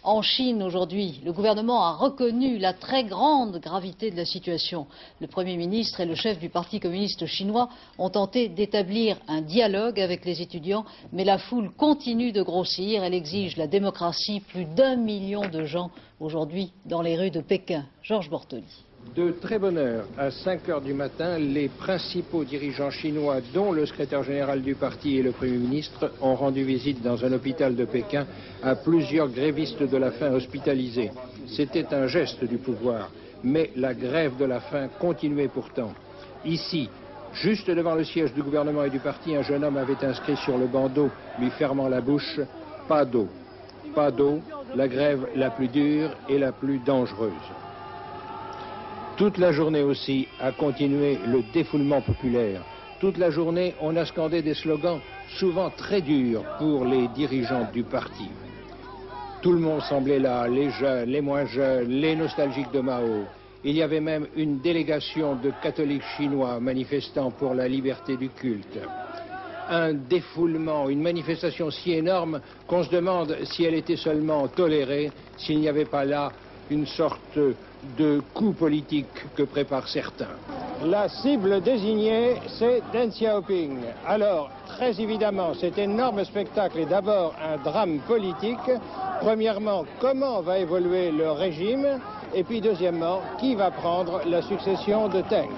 En Chine, aujourd'hui, le gouvernement a reconnu la très grande gravité de la situation. Le Premier ministre et le chef du Parti communiste chinois ont tenté d'établir un dialogue avec les étudiants, mais la foule continue de grossir. Elle exige la démocratie. Plus d'1 million de gens aujourd'hui dans les rues de Pékin. Georges Bortoli. De très bonne heure, à 5 heures du matin, les principaux dirigeants chinois, dont le secrétaire général du parti et le Premier ministre, ont rendu visite dans un hôpital de Pékin à plusieurs grévistes de la faim hospitalisés. C'était un geste du pouvoir, mais la grève de la faim continuait pourtant. Ici, juste devant le siège du gouvernement et du parti, un jeune homme avait inscrit sur le bandeau, lui fermant la bouche, « Pas d'eau. Pas d'eau, la grève la plus dure et la plus dangereuse ». Toute la journée aussi a continué le défoulement populaire. Toute la journée, on a scandé des slogans souvent très durs pour les dirigeants du parti. Tout le monde semblait là, les jeunes, les moins jeunes, les nostalgiques de Mao. Il y avait même une délégation de catholiques chinois manifestant pour la liberté du culte. Un défoulement, une manifestation si énorme qu'on se demande si elle était seulement tolérée, s'il n'y avait pas là une sorte de coup politique que préparent certains. La cible désignée, c'est Deng Xiaoping. Alors, très évidemment, cet énorme spectacle est d'abord un drame politique. Premièrement, comment va évoluer le régime? Et puis deuxièmement, qui va prendre la succession de Deng?